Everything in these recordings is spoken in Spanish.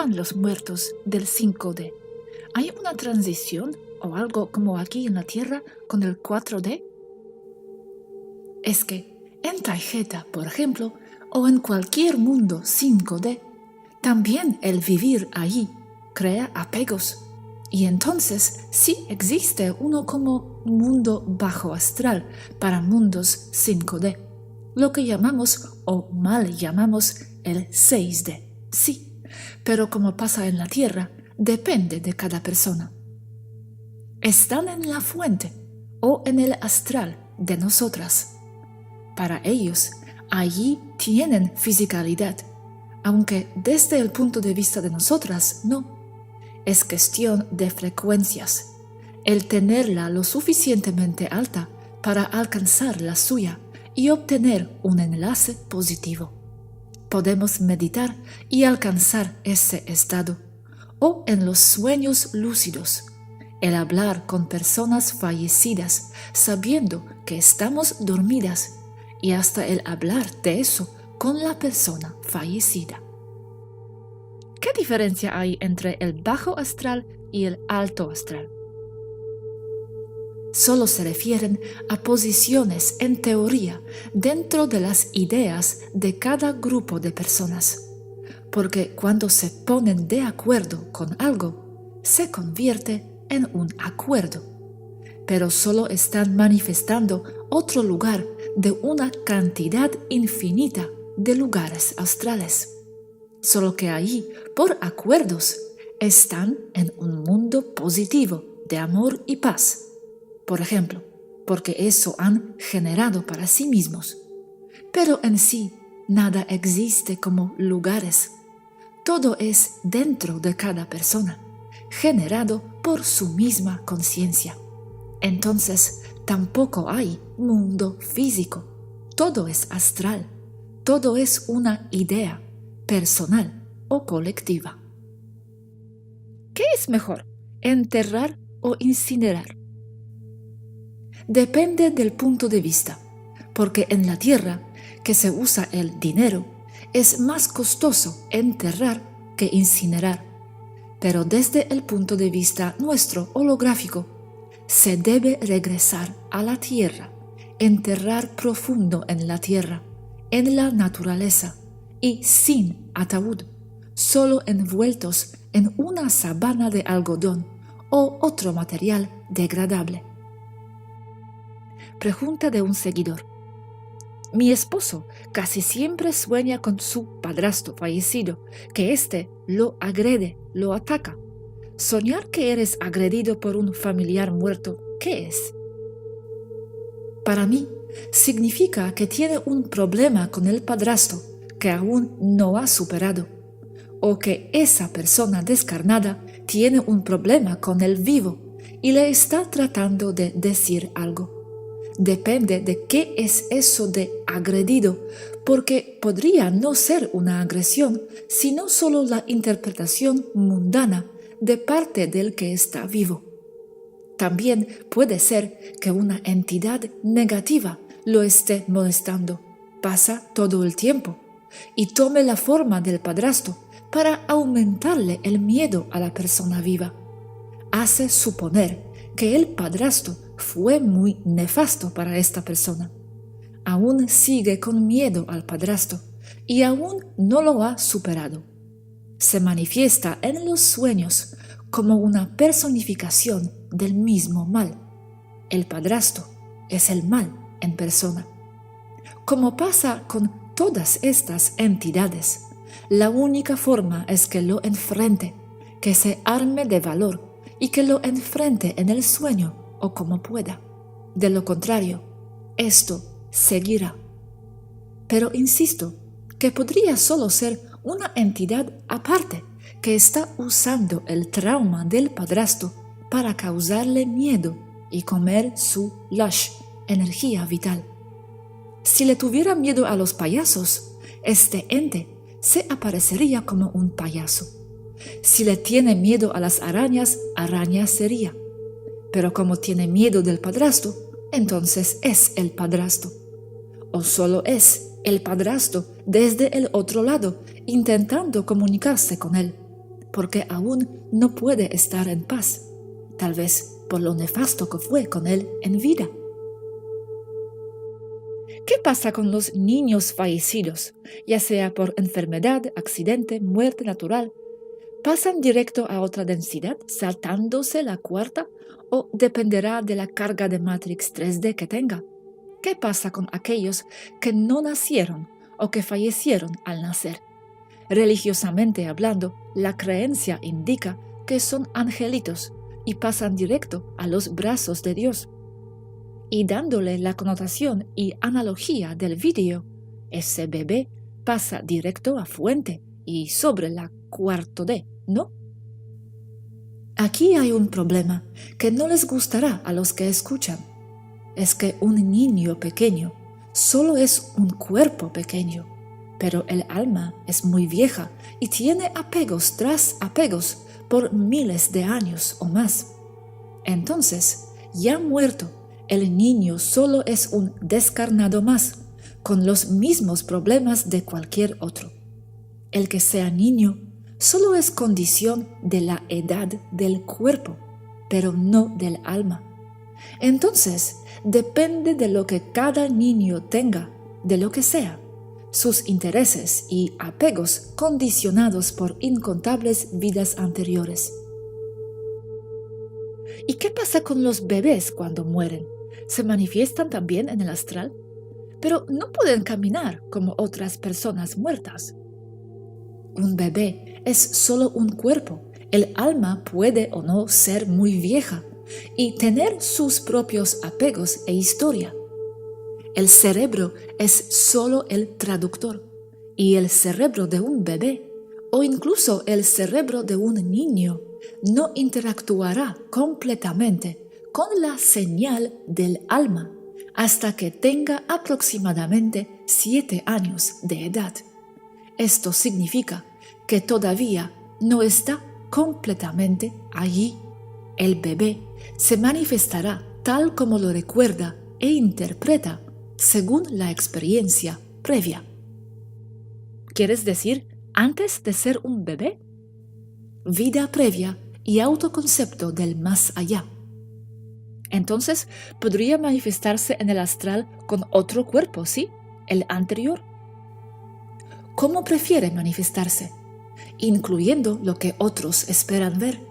van los muertos del 5D? ¿Hay una transición o algo como aquí en la Tierra con el 4D? Es que en Taijeta, por ejemplo, o en cualquier mundo 5D, también el vivir allí crea apegos. Y entonces sí existe uno como mundo bajo astral para mundos 5D, lo que llamamos o mal llamamos el 6D. Sí, pero como pasa en la Tierra, depende de cada persona. Están en la fuente o en el astral de nosotras. Para ellos, allí tienen fisicalidad, aunque desde el punto de vista de nosotras no. Es cuestión de frecuencias, el tenerla lo suficientemente alta para alcanzar la suya y obtener un enlace positivo. Podemos meditar y alcanzar ese estado, o en los sueños lúcidos, el hablar con personas fallecidas sabiendo que estamos dormidas y hasta el hablar de eso con la persona fallecida. ¿Qué diferencia hay entre el bajo astral y el alto astral? Solo se refieren a posiciones en teoría dentro de las ideas de cada grupo de personas, porque cuando se ponen de acuerdo con algo, se convierte en un acuerdo, pero solo están manifestando otro lugar de una cantidad infinita de lugares astrales. Solo que allí, por acuerdos, están en un mundo positivo de amor y paz. Por ejemplo, porque eso han generado para sí mismos. Pero en sí, nada existe como lugares. Todo es dentro de cada persona, generado por su misma conciencia. Entonces, tampoco hay mundo físico. Todo es astral. Todo es una idea personal o colectiva. ¿Qué es mejor, enterrar o incinerar? Depende del punto de vista, porque en la Tierra, que se usa el dinero, es más costoso enterrar que incinerar. Pero desde el punto de vista nuestro holográfico, se debe regresar a la Tierra, enterrar profundo en la Tierra, en la naturaleza, y sin ataúd, solo envueltos en una sábana de algodón o otro material degradable. Pregunta de un seguidor. Mi esposo casi siempre sueña con su padrastro fallecido, que éste lo agrede, lo ataca. Soñar que eres agredido por un familiar muerto, ¿qué es? Para mí, significa que tiene un problema con el padrastro que aún no ha superado, o que esa persona descarnada tiene un problema con el vivo y le está tratando de decir algo. Depende de qué es eso de agredido, porque podría no ser una agresión, sino solo la interpretación mundana de parte del que está vivo. También puede ser que una entidad negativa lo esté molestando, pasa todo el tiempo, y tome la forma del padrastro para aumentarle el miedo a la persona viva. Hace suponer que el padrastro fue muy nefasto para esta persona. Aún sigue con miedo al padrastro y aún no lo ha superado. Se manifiesta en los sueños como una personificación del mismo mal. El padrastro es el mal en persona. Como pasa con todas estas entidades, la única forma es que lo enfrente, que se arme de valor y que lo enfrente en el sueño o como pueda. De lo contrario, esto seguirá. Pero insisto que podría solo ser una entidad aparte que está usando el trauma del padrastro para causarle miedo y comer su lush, energía vital. Si le tuviera miedo a los payasos, este ente se aparecería como un payaso. Si le tiene miedo a las arañas, araña sería. Pero como tiene miedo del padrastro, entonces es el padrastro. O solo es el padrastro desde el otro lado, intentando comunicarse con él. porque aún no puede estar en paz, tal vez por lo nefasto que fue con él en vida. ¿Qué pasa con los niños fallecidos, ya sea por enfermedad, accidente, muerte natural? ¿Pasan directo a otra densidad, saltándose la cuarta, o dependerá de la carga de Matrix 3D que tenga? ¿Qué pasa con aquellos que no nacieron o que fallecieron al nacer? Religiosamente hablando, la creencia indica que son angelitos y pasan directo a los brazos de Dios. Y dándole la connotación y analogía del vídeo, ese bebé pasa directo a fuente y sobre la cuarto D, ¿no? Aquí hay un problema que no les gustará a los que escuchan. Es que un niño pequeño solo es un cuerpo pequeño, pero el alma es muy vieja y tiene apegos tras apegos por miles de años o más. Entonces, ya muerto, el niño solo es un descarnado más, con los mismos problemas de cualquier otro. El que sea niño solo es condición de la edad del cuerpo, pero no del alma. Entonces, depende de lo que cada niño tenga, de lo que sea, sus intereses y apegos condicionados por incontables vidas anteriores. ¿Y qué pasa con los bebés cuando mueren? ¿Se manifiestan también en el astral? Pero no pueden caminar como otras personas muertas. Un bebé es solo un cuerpo. El alma puede o no ser muy vieja y tener sus propios apegos e historia. El cerebro es solo el traductor, y el cerebro de un bebé, o incluso el cerebro de un niño, no interactuará completamente con la señal del alma hasta que tenga aproximadamente 7 años de edad. Esto significa que todavía no está completamente allí. El bebé se manifestará tal como lo recuerda e interpreta según la experiencia previa. ¿Quieres decir antes de ser un bebé? Vida previa y autoconcepto del más allá. Entonces, podría manifestarse en el astral con otro cuerpo, ¿sí? El anterior. ¿Cómo prefiere manifestarse? Incluyendo lo que otros esperan ver.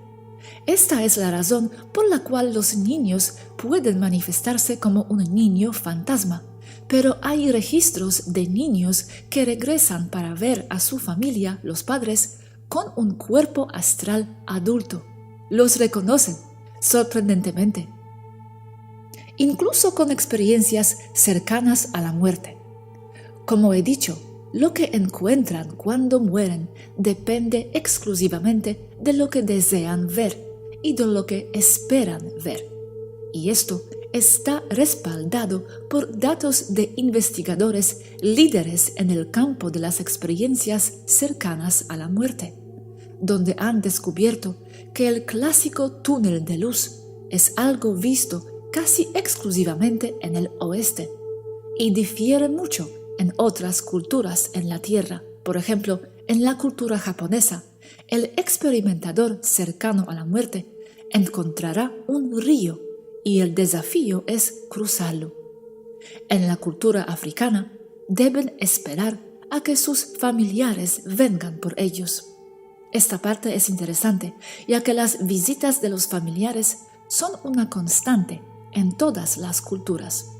Esta es la razón por la cual los niños pueden manifestarse como un niño fantasma, pero hay registros de niños que regresan para ver a su familia, los padres, con un cuerpo astral adulto. Los reconocen, sorprendentemente. Incluso con experiencias cercanas a la muerte. Como he dicho, lo que encuentran cuando mueren depende exclusivamente de lo que desean ver y de lo que esperan ver. Y esto está respaldado por datos de investigadores líderes en el campo de las experiencias cercanas a la muerte, donde han descubierto que el clásico túnel de luz es algo visto casi exclusivamente en el oeste y difiere mucho en otras culturas en la Tierra. Por ejemplo, en la cultura japonesa, el experimentador cercano a la muerte encontrará un río y el desafío es cruzarlo. En la cultura africana, deben esperar a que sus familiares vengan por ellos. Esta parte es interesante, ya que las visitas de los familiares son una constante en todas las culturas.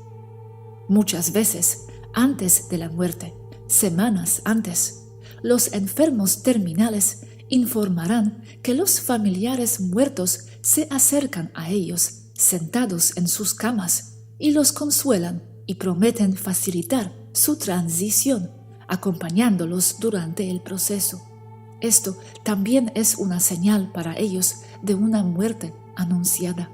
Muchas veces, antes de la muerte, semanas antes, los enfermos terminales informarán que los familiares muertos se acercan a ellos sentados en sus camas y los consuelan y prometen facilitar su transición, acompañándolos durante el proceso. Esto también es una señal para ellos de una muerte anunciada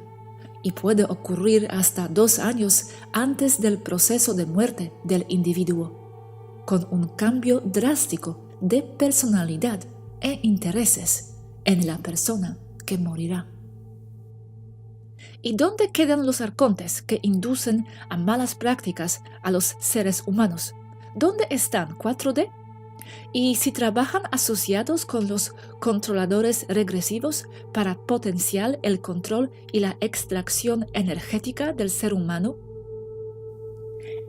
y puede ocurrir hasta 2 años antes del proceso de muerte del individuo, con un cambio drástico de personalidad e intereses en la persona que morirá. ¿Y dónde quedan los arcontes que inducen a malas prácticas a los seres humanos? ¿Dónde están 4D? y si trabajan asociados con los controladores regresivos para potenciar el control y la extracción energética del ser humano,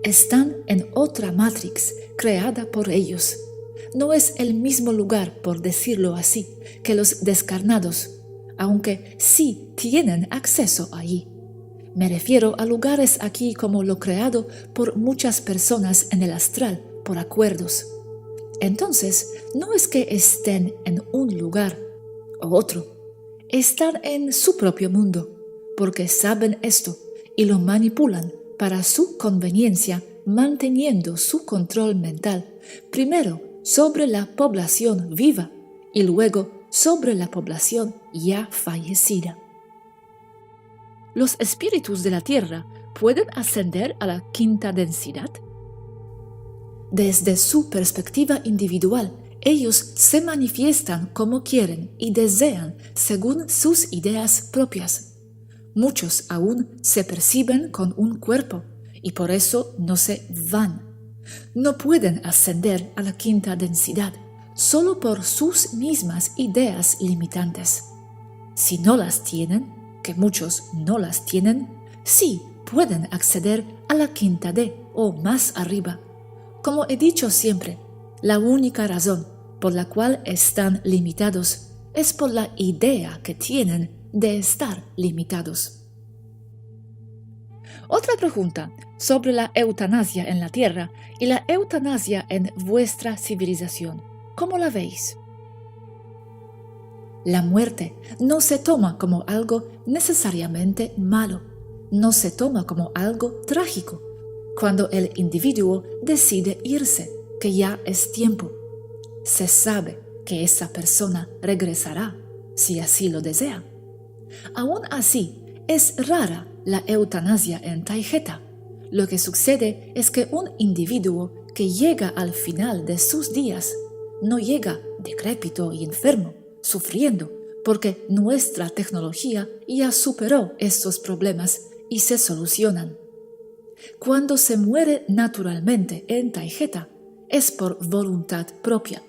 están en otra Matrix creada por ellos. No es el mismo lugar, por decirlo así, que los descarnados, aunque sí tienen acceso allí. Me refiero a lugares aquí como lo creado por muchas personas en el astral por acuerdos. Entonces, no es que estén en un lugar o otro, están en su propio mundo, porque saben esto y lo manipulan para su conveniencia, manteniendo su control mental, primero sobre la población viva y luego sobre la población ya fallecida. ¿Los espíritus de la Tierra pueden ascender a la quinta densidad? Desde su perspectiva individual, ellos se manifiestan como quieren y desean según sus ideas propias. Muchos aún se perciben con un cuerpo y por eso no se van. No pueden ascender a la quinta densidad solo por sus mismas ideas limitantes. Si no las tienen, que muchos no las tienen, sí pueden acceder a la quinta D o más arriba. Como he dicho siempre, la única razón por la cual están limitados es por la idea que tienen de estar limitados. Otra pregunta sobre la eutanasia en la Tierra y la eutanasia en vuestra civilización. ¿Cómo la veis? La muerte no se toma como algo necesariamente malo, no se toma como algo trágico. Cuando el individuo decide irse, que ya es tiempo, se sabe que esa persona regresará, si así lo desea. Aún así, es rara la eutanasia en Taygeta. Lo que sucede es que un individuo que llega al final de sus días no llega decrépito y enfermo, sufriendo, porque nuestra tecnología ya superó estos problemas y se solucionan. Cuando se muere naturalmente en Taygeta, es por voluntad propia.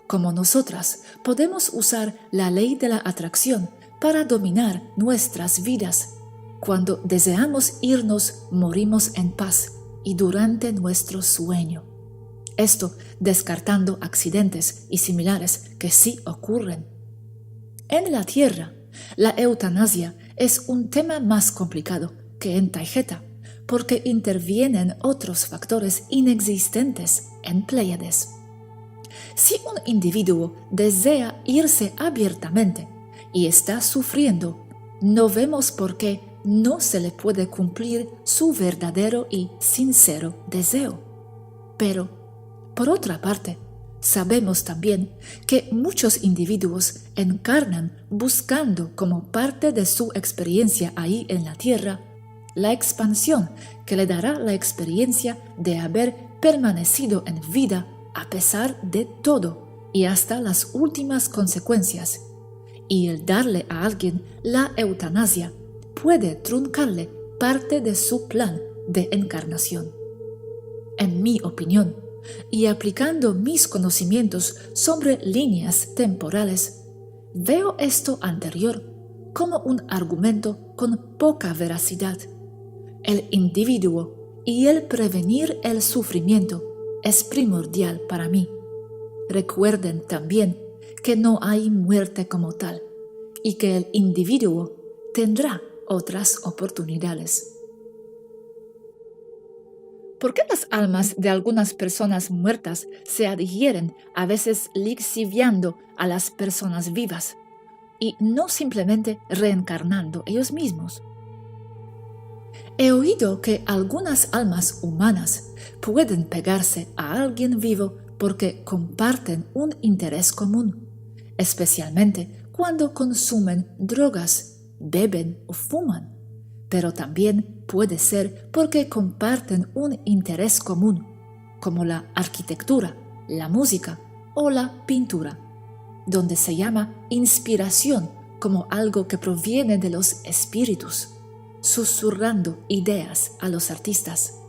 Como nosotras podemos usar la ley de la atracción para dominar nuestras vidas. Cuando deseamos irnos, morimos en paz y durante nuestro sueño. Esto descartando accidentes y similares que sí ocurren. En la Tierra, la eutanasia es un tema más complicado que en Taygeta, porque intervienen otros factores inexistentes en Pléyades. Si un individuo desea irse abiertamente y está sufriendo, no vemos por qué no se le puede cumplir su verdadero y sincero deseo. Pero, por otra parte, sabemos también que muchos individuos encarnan buscando como parte de su experiencia ahí en la Tierra la expansión que le dará la experiencia de haber permanecido en vida a pesar de todo y hasta las últimas consecuencias. Y el darle a alguien la eutanasia puede truncarle parte de su plan de encarnación. En mi opinión, y aplicando mis conocimientos sobre líneas temporales, veo esto anterior como un argumento con poca veracidad. El individuo y el prevenir el sufrimiento es primordial para mí. Recuerden también que no hay muerte como tal y que el individuo tendrá otras oportunidades. ¿Por qué las almas de algunas personas muertas se adhieren, a veces lixiviando a las personas vivas y no simplemente reencarnando ellos mismos? He oído que algunas almas humanas pueden pegarse a alguien vivo porque comparten un interés común, especialmente cuando consumen drogas, beben o fuman, pero también puede ser porque comparten un interés común, como la arquitectura, la música o la pintura, donde se llama inspiración como algo que proviene de los espíritus, susurrando ideas a los artistas.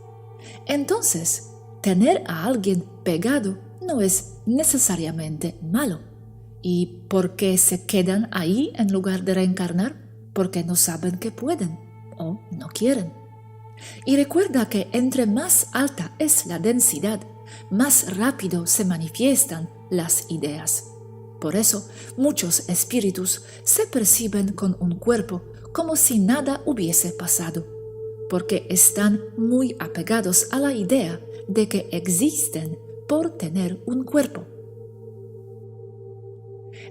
Entonces, tener a alguien pegado no es necesariamente malo. ¿Y por qué se quedan ahí en lugar de reencarnar? Porque no saben que pueden o no quieren. Y recuerda que entre más alta es la densidad, más rápido se manifiestan las ideas. Por eso, muchos espíritus se perciben con un cuerpo como si nada hubiese pasado, porque están muy apegados a la idea de que existen por tener un cuerpo.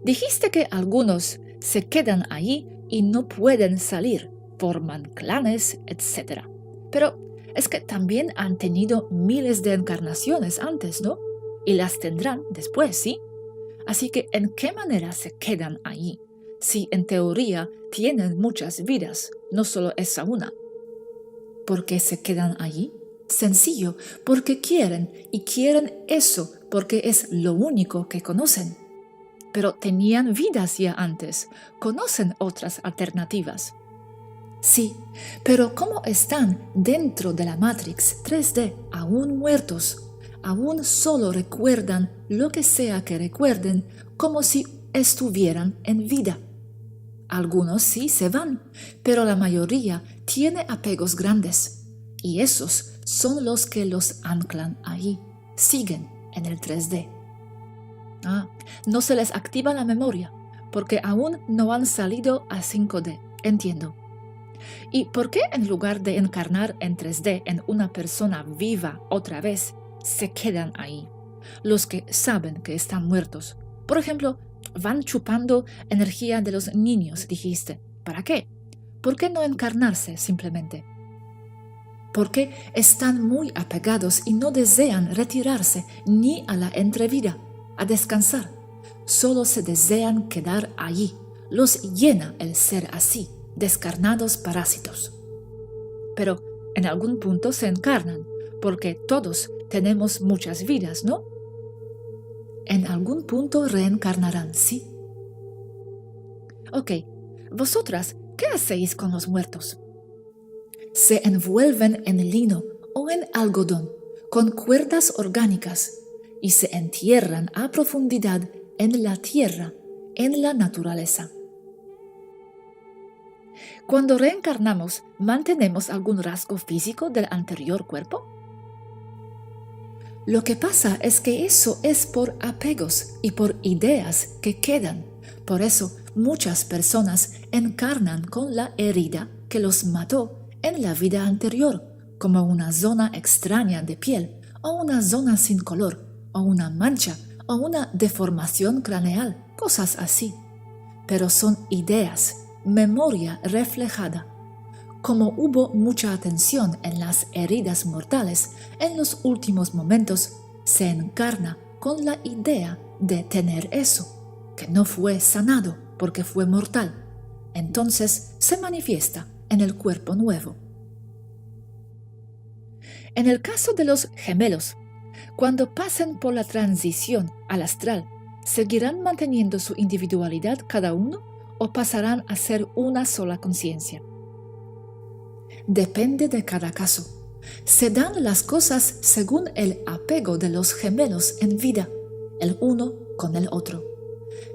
Dijiste que algunos se quedan ahí y no pueden salir, forman clanes, etc. Pero es que también han tenido miles de encarnaciones antes, ¿no? Y las tendrán después, ¿sí? Así que, ¿en qué manera se quedan ahí? Si en teoría tienen muchas vidas, no solo esa una. ¿Por qué se quedan allí? Sencillo, porque quieren, y quieren eso porque es lo único que conocen. Pero tenían vidas ya antes, conocen otras alternativas. Sí, pero como están dentro de la Matrix 3D, aún muertos, aún solo recuerdan lo que sea que recuerden como si estuvieran en vida. Algunos sí se van, pero la mayoría tiene apegos grandes, y esos son los que los anclan ahí, siguen en el 3D. No se les activa la memoria, porque aún no han salido a 5D, entiendo. ¿Y por qué en lugar de encarnar en 3D en una persona viva otra vez, se quedan ahí? Los que saben que están muertos. Por ejemplo, van chupando energía de los niños, dijiste. ¿Para qué? ¿Por qué no encarnarse simplemente? Porque están muy apegados y no desean retirarse ni a la entrevida, a descansar. Solo se desean quedar allí. Los llena el ser así, descarnados parásitos. Pero en algún punto se encarnan, porque todos tenemos muchas vidas, ¿no? En algún punto reencarnarán, ¿sí? Ok, vosotras, ¿qué hacéis con los muertos? Se envuelven en lino o en algodón, con cuerdas orgánicas, y se entierran a profundidad en la tierra, en la naturaleza. Cuando reencarnamos, ¿mantenemos algún rasgo físico del anterior cuerpo? Lo que pasa es que eso es por apegos y por ideas que quedan. Por eso muchas personas encarnan con la herida que los mató en la vida anterior, como una zona extraña de piel, o una zona sin color, o una mancha, o una deformación craneal, cosas así. Pero son ideas, memoria reflejada. Como hubo mucha atención en las heridas mortales en los últimos momentos, se encarna con la idea de tener eso, que no fue sanado porque fue mortal. Entonces se manifiesta en el cuerpo nuevo. En el caso de los gemelos, cuando pasen por la transición al astral, ¿seguirán manteniendo su individualidad cada uno o pasarán a ser una sola conciencia? Depende de cada caso. Se dan las cosas según el apego de los gemelos en vida, el uno con el otro.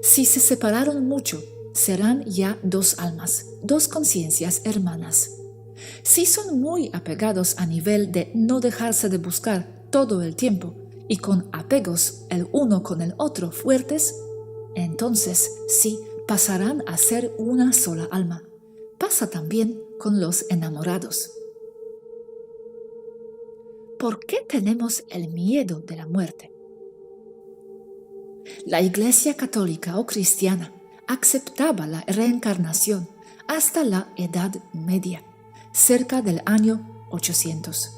Si se separaron mucho, serán ya dos almas, dos conciencias hermanas. Si son muy apegados a nivel de no dejarse de buscar todo el tiempo y con apegos el uno con el otro fuertes, entonces sí pasarán a ser una sola alma. Pasa también con los enamorados. ¿Por qué tenemos el miedo de la muerte? La Iglesia católica o cristiana aceptaba la reencarnación hasta la Edad Media, cerca del año 800.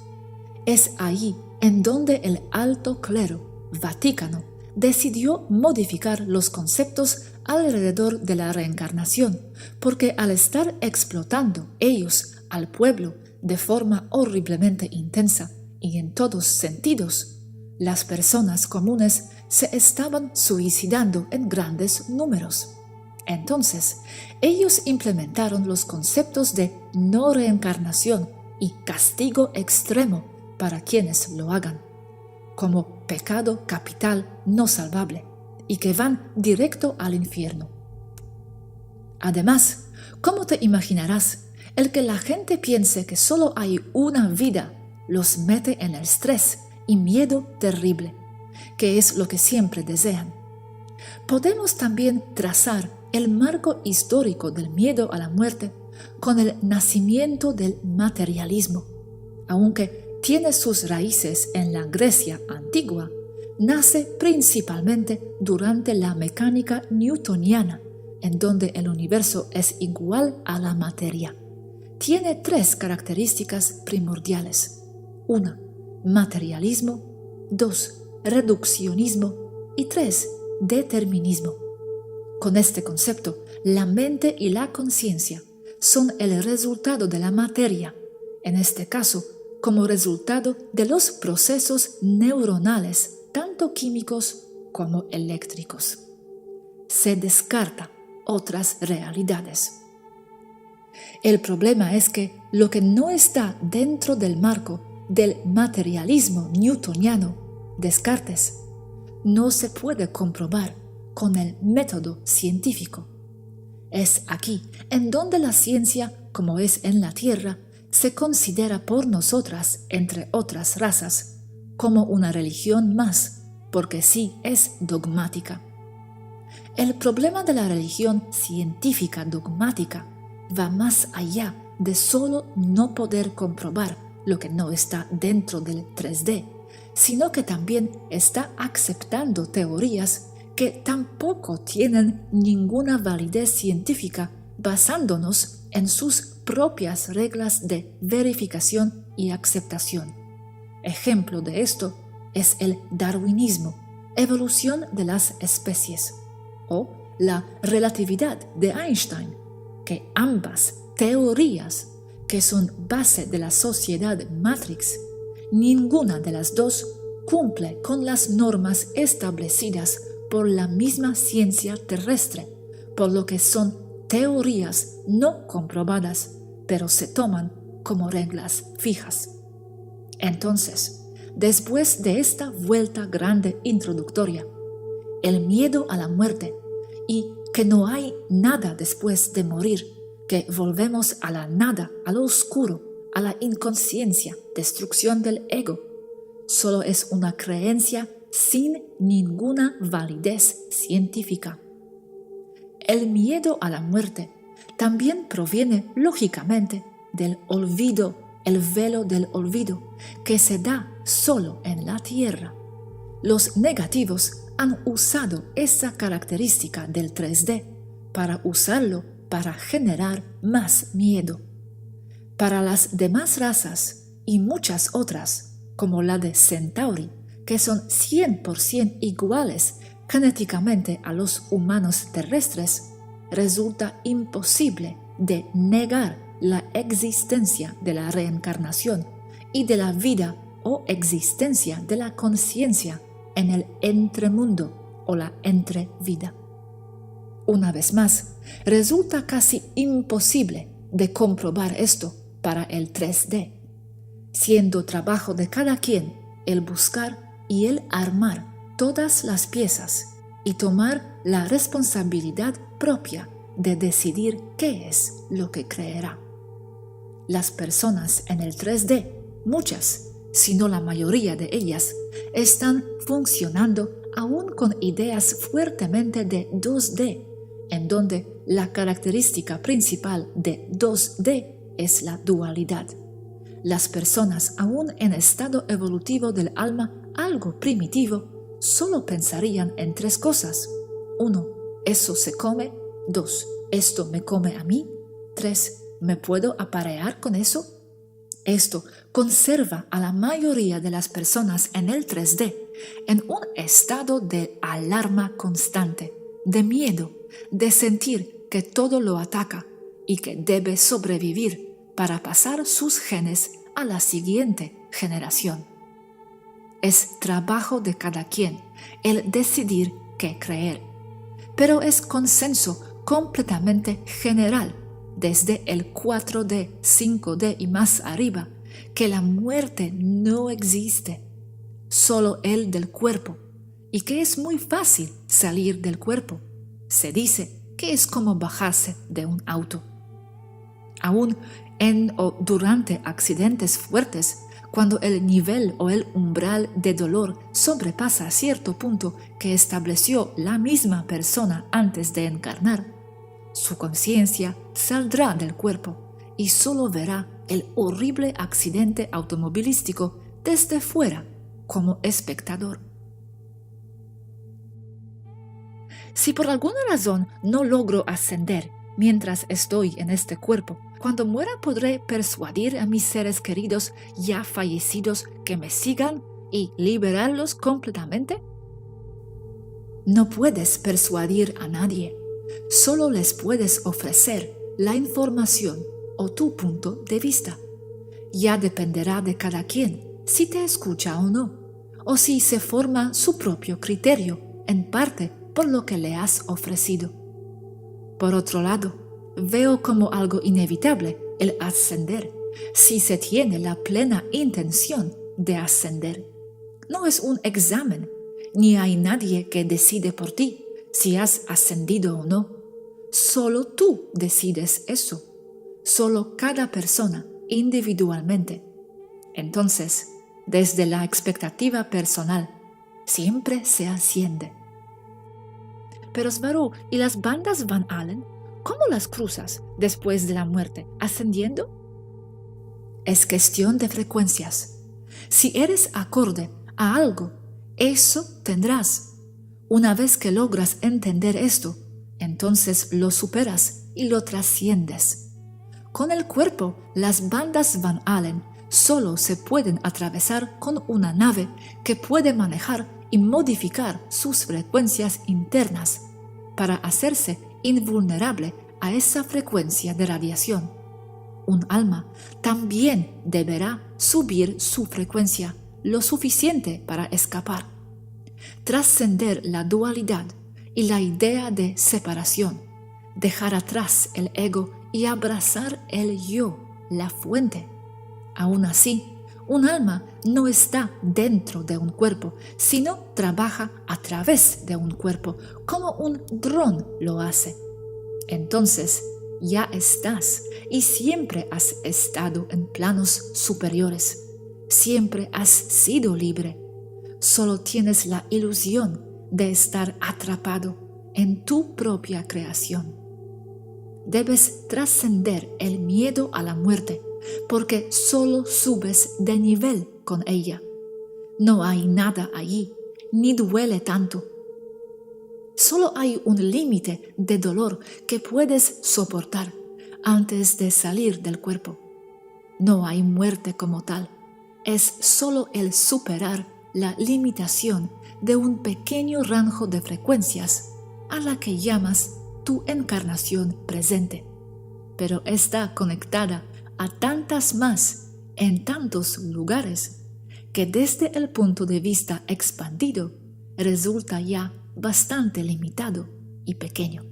Es ahí en donde el alto clero Vaticano decidió modificar los conceptos alrededor de la reencarnación, porque al estar explotando ellos al pueblo de forma horriblemente intensa y en todos sentidos, las personas comunes se estaban suicidando en grandes números. Entonces, ellos implementaron los conceptos de no reencarnación y castigo extremo para quienes lo hagan. como pecado capital no salvable y que van directo al infierno. Además, ¿cómo te imaginarás? El que la gente piense que solo hay una vida los mete en el estrés y miedo terrible, que es lo que siempre desean. Podemos también trazar el marco histórico del miedo a la muerte con el nacimiento del materialismo. Aunque tiene sus raíces en la Grecia antigua, nace principalmente durante la mecánica newtoniana, en donde el universo es igual a la materia. Tiene 3 características primordiales. 1. Materialismo. 2. Reduccionismo. Y 3. Determinismo. Con este concepto, la mente y la conciencia son el resultado de la materia, en este caso, como resultado de los procesos neuronales, tanto químicos como eléctricos. Se descarta otras realidades. El problema es que lo que no está dentro del marco del materialismo newtoniano, Descartes, no se puede comprobar con el método científico. Es aquí en donde la ciencia, como es en la Tierra, se considera por nosotras, entre otras razas, como una religión más, porque sí es dogmática. El problema de la religión científica dogmática va más allá de solo no poder comprobar lo que no está dentro del 3D, sino que también está aceptando teorías que tampoco tienen ninguna validez científica basándonos en sus propias reglas de verificación y aceptación. Ejemplo de esto es el darwinismo, evolución de las especies, o la relatividad de Einstein, que ambas teorías, que son base de la sociedad Matrix, ninguna de las dos cumple con las normas establecidas por la misma ciencia terrestre, por lo que son teorías no comprobadas, pero se toman como reglas fijas. Entonces, después de esta vuelta grande introductoria, el miedo a la muerte y que no hay nada después de morir, que volvemos a la nada, a lo oscuro, a la inconsciencia, destrucción del ego, solo es una creencia sin ninguna validez científica. El miedo a la muerte también proviene, lógicamente, del olvido, el velo del olvido, que se da solo en la Tierra. Los negativos han usado esa característica del 3D para usarlo para generar más miedo. Para las demás razas y muchas otras, como la de Centauri, que son 100% iguales genéticamente a los humanos terrestres, resulta imposible de negar la existencia de la reencarnación y de la vida o existencia de la conciencia en el entremundo o la entrevida. Una vez más, resulta casi imposible de comprobar esto para el 3D, siendo trabajo de cada quien el buscar y el armar todas las piezas y tomar la responsabilidad propia de decidir qué es lo que creerá. Las personas en el 3D, muchas, si no la mayoría de ellas, están funcionando aún con ideas fuertemente de 2D, en donde la característica principal de 2D es la dualidad. Las personas aún en estado evolutivo del alma algo primitivo solo pensarían en 3 cosas. 1. Eso se come. 2. Esto me come a mí. 3. ¿Me puedo aparear con eso? Esto conserva a la mayoría de las personas en el 3D en un estado de alarma constante, de miedo, de sentir que todo lo ataca y que debe sobrevivir para pasar sus genes a la siguiente generación. Es trabajo de cada quien el decidir qué creer, pero es consenso completamente general desde el 4D, 5D y más arriba, que la muerte no existe. solo el del cuerpo, y que es muy fácil salir del cuerpo. Se dice que es como bajarse de un auto. Aún en o durante accidentes fuertes, cuando el nivel o el umbral de dolor sobrepasa cierto punto que estableció la misma persona antes de encarnar, su conciencia saldrá del cuerpo y solo verá el horrible accidente automovilístico desde fuera como espectador. Si por alguna razón no logro ascender mientras estoy en este cuerpo, cuando muera podré persuadir a mis seres queridos ya fallecidos que me sigan y liberarlos completamente. No puedes persuadir a nadie, solo les puedes ofrecer la información o tu punto de vista. Ya dependerá de cada quien si te escucha o no, o si se forma su propio criterio, en parte por lo que le has ofrecido. Por otro lado, veo como algo inevitable el ascender, si se tiene la plena intención de ascender. No es un examen, ni hay nadie que decide por ti si has ascendido o no. Solo tú decides eso, solo cada persona individualmente. Entonces, desde la expectativa personal, siempre se asciende. Pero Svaru, ¿y las bandas Van Allen? ¿Cómo las cruzas después de la muerte? ¿Ascendiendo? Es cuestión de frecuencias. Si eres acorde a algo, eso tendrás. Una vez que logras entender esto, entonces lo superas y lo trasciendes. Con el cuerpo, las bandas Van Allen solo se pueden atravesar con una nave que puede manejar y modificar sus frecuencias internas para hacerse invulnerable a esa frecuencia de radiación. Un alma también deberá subir su frecuencia lo suficiente para escapar, trascender la dualidad y la idea de separación, dejar atrás el ego y abrazar el yo, la fuente. Aún así, un alma no está dentro de un cuerpo, sino trabaja a través de un cuerpo, como un dron lo hace. Entonces, ya estás y siempre has estado en planos superiores. Siempre has sido libre. Solo tienes la ilusión de estar atrapado en tu propia creación. Debes trascender el miedo a la muerte, porque solo subes de nivel con ella. No hay nada allí, ni duele tanto. Solo hay un límite de dolor que puedes soportar antes de salir del cuerpo. No hay muerte como tal, es solo el superar la limitación de un pequeño rango de frecuencias a la que llamas tu encarnación presente, pero está conectada a tantas más en tantos lugares que desde el punto de vista expandido resulta ya bastante limitado y pequeño.